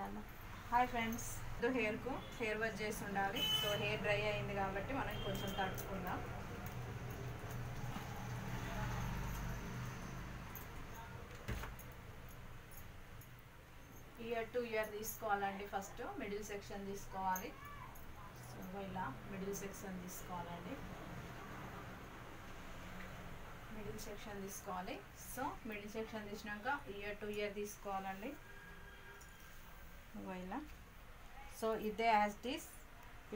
చేయాలి. Hi friends, hair wash చేసి ఉండాలి. సో హెయిర్ డ్రై అయింది కాబట్టి మనం కొంచెం తడుపుకుందాం. ఇయర్ టు ఇయర్ తీసుకోవాలండి. ఫస్ట్ మిడిల్ సెక్షన్ తీసుకోవాలి. సో ఇలా మిడిల్ సెక్షన్ తీసుకోవాలండి. మిడిల్ సెక్షన్ తీసుకోవాలి. సో మిడిల్ సెక్షన్ తీసినాక ఇయర్ టు ఇయర్ తీసుకోవాలండి. ఇలా సో ఇదే as it is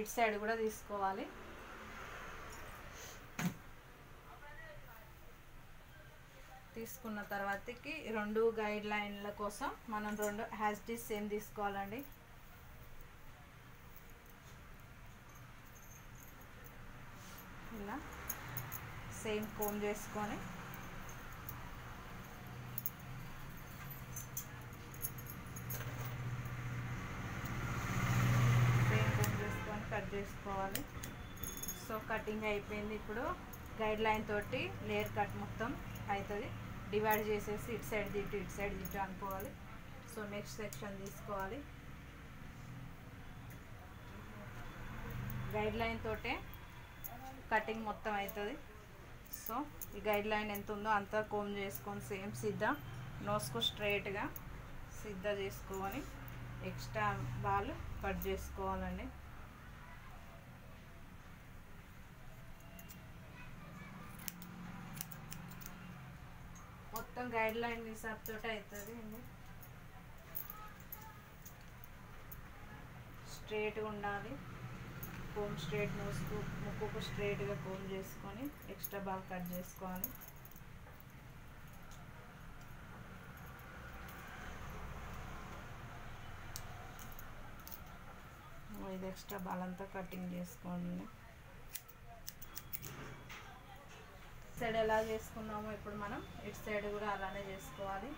it side కూడా తీసుకోవాలి. తీసుకున్న తర్వాతకి రెండు గైడ్ లైన్ల కోసం మనం రెండు యాజ్ ఇట్ ఈస్ సేమ్ తీసుకోవాలండి. ఇలా సేమ్ కోమ్ చేసుకొని కట్ చేసుకోవాలి. సో కటింగ్ అయిపోయింది. ఇప్పుడు గైడ్ లైన్ తోటి లేయర్ కట్ మొత్తం అవుతుంది. డివైడ్ చేసేసి ఇటు సైడ్ ఇటు సైడ్ అనుకోవాలి. సో నెక్స్ట్ సెక్షన్ తీసుకోవాలి. గైడ్ లైన్ తోటే కటింగ్ మొత్తం అవుతుంది. సో ఈ గైడ్ లైన్ ఎంత ఉందో అంతా కోమ్ చేసుకొని సేమ్ సిద్ధా నోస్కు స్ట్రైట్గా సిద్ధా చేసుకొని ఎక్స్ట్రా బాల్ కట్ చేసుకోవాలండి. మొత్తం గైడ్ లైన్ హిసాబ్ తోటి అవుతుంది. స్ట్రైట్గా ఉండాలి. కోమ్ స్ట్రైట్ నోస్కు ముక్కుకు స్ట్రైట్గా కోమ్ చేసుకొని ఎక్స్ట్రా బాల్ కట్ చేసుకోవాలి. ఇది ఎక్స్ట్రా బాల్ అంతా కటింగ్ చేసుకోండి. సైడ్ ఎలా చేసుకున్నామో ఇప్పుడు మనం ఇటు సైడ్ కూడా అలానే చేసుకోవాలి.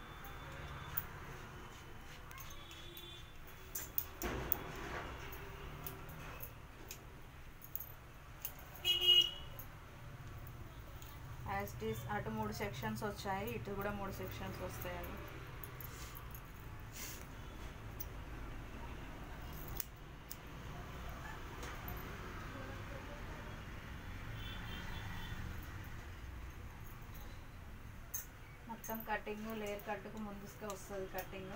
యాజ్ ఇట్ ఈస్ అటు 3 సెక్షన్స్ వచ్చాయి, ఇటు కూడా 3 సెక్షన్స్ వస్తాయండి. మొత్తం కటింగ్ లేయర్ కట్టుకు ముందుగా వస్తుంది. కటింగ్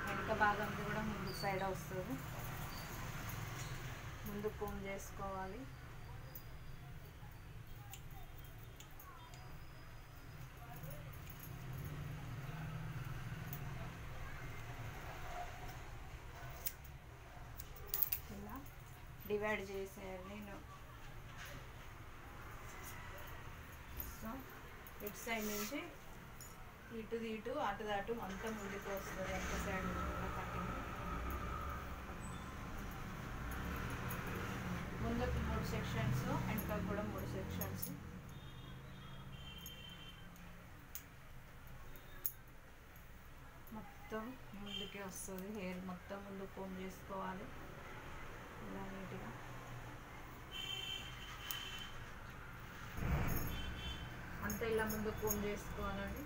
వెనుక భాగంది కూడా ముందు సైడ్ వస్తుంది. ముందు కోమ్ చేసుకోవాలి. ఇలా డివైడ్ చేసేయాలి నేను. సో ఇటు సైడ్ నుంచి ఇటు అటు అంతా ముందుకు వస్తుంది. ఎంత సైడ్ కటింగ్ ముందుకు 3 సెక్షన్స్, వెనక కూడా 3 సెక్షన్స్. మొత్తం ముందుకే వస్తుంది. హెయిర్ మొత్తం ముందు కోమ్ చేసుకోవాలి. ఇలా నీట్గా అంతా ఇలా ముందు కోమ్ చేసుకోవాలండి.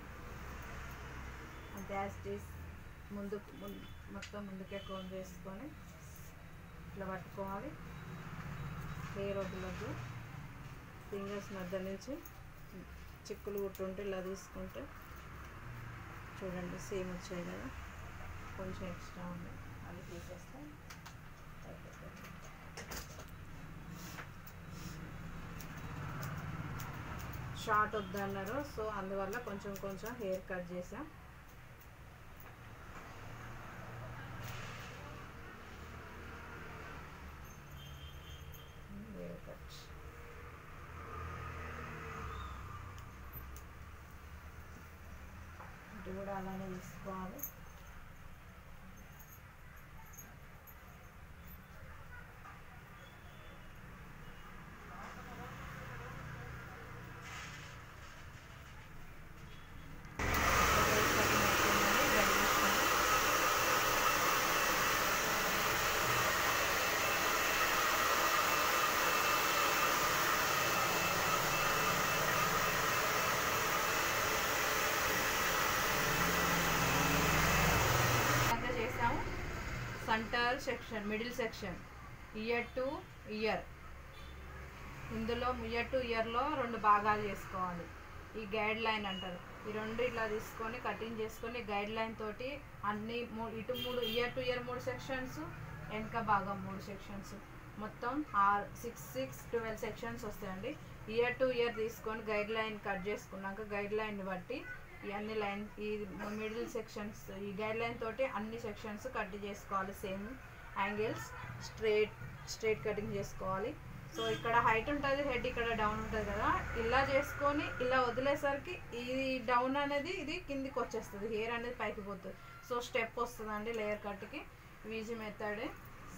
అంతే యాజ్ ఇట్ ఈస్ మొత్తం ముందుకే కోమ్ చేసుకొని ఇట్లా పట్టుకోవాలి. హెయిర్ వదలద్దు. ఫింగర్స్ మధ్య నుంచి చిక్కులు కుట్టుంటే ఇలా తీసుకుంటే చూడండి సేమ్ వచ్చాయి కదా. కొంచెం ఎక్స్ట్రా ఉంది, అవి తీసేస్తాం. షార్ట్ వద్దన్నారు, సో అందువల్ల కొంచెం హెయిర్ కట్ చేసాం. ఇటు కూడా అలానే తీసుకోవాలి. Counter section, middle section, year to year. ఇందులో ఇయర్ టు ఇయర్లో 2 భాగాలు చేసుకోవాలి. ఈ గైడ్ లైన్ అంటారు. ఈ 2 ఇట్లా తీసుకొని కటింగ్ చేసుకొని గైడ్ లైన్ తోటి అన్ని ఇటు 3 ఇయర్ టు ఇయర్ 3 సెక్షన్స్, వెనక భాగం 3 సెక్షన్స్, మొత్తం 6 12 సెక్షన్స్ వస్తాయండి. ఇయర్ టు ఇయర్ తీసుకొని గైడ్ లైన్ కట్ చేసుకున్నాక గైడ్ లైన్ బట్టి ఈ అన్ని లైన్ ఈ మిడిల్ సెక్షన్స్ ఈ గైడ్ లైన్ తోటి అన్ని సెక్షన్స్ కట్ చేసుకోవాలి. సేమ్ యాంగిల్స్ స్ట్రైట్ కటింగ్ చేసుకోవాలి. సో ఇక్కడ హైట్ ఉంటుంది, హెడ్ ఇక్కడ డౌన్ ఉంటుంది కదా, ఇలా చేసుకొని ఇలా వదిలేసరికి ఈ డౌన్ అనేది ఇది కిందికి వచ్చేస్తుంది, హెయిర్ అనేది పైకి పోతుంది. సో స్టెప్ వస్తుందండి లేయర్ కట్కి, ఈజీ మెథడ్.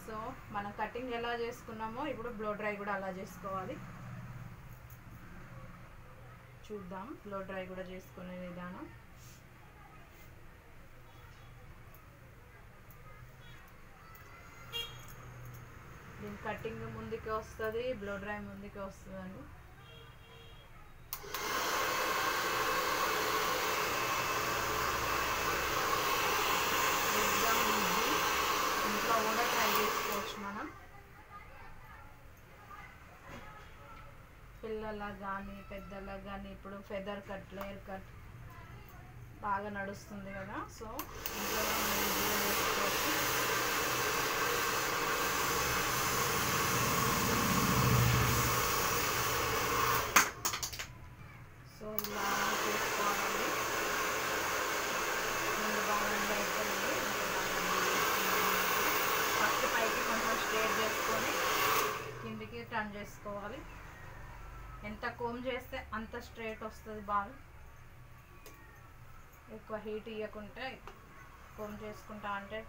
సో మనం కటింగ్ ఎలా చేసుకున్నామో ఇప్పుడు బ్లో డ్రై కూడా అలా చేసుకోవాలి. చూద్దాం బ్లో డ్రై కూడా చేసుకునే విధానం. దీని కటింగ్ ముందుకే వస్తుంది, బ్లో డ్రై ముందుకే వస్తుందండి. ఇంట్లో కూడా ట్రై చేసుకోవచ్చు మనం. పిల్లలకు కానీ పెద్దలకు కానీ ఇప్పుడు ఫెదర్ కట్ లేయర్ కట్ బాగా నడుస్తుంది కదా, సో ఇంట్లో చేసుకోవచ్చు. సో ఇలా చేసుకోవాలండి. ముందు బాగా అయిపోయింది. ఫస్ట్ పైకి కొంచెం స్ట్రేట్ చేసుకొని కిందికి టర్న్ చేసుకోవాలి. ఎంత కోమ్ చేస్తే అంత స్ట్రేట్ వస్తుంది. బాగా ఎక్కువ హీట్ ఇవ్వకుంటే కోమ్ చేసుకుంటా అంటే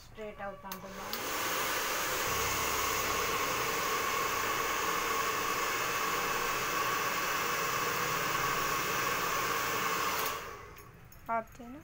స్ట్రేట్ అవుతా ఉంటుంది. ఆప్తేనా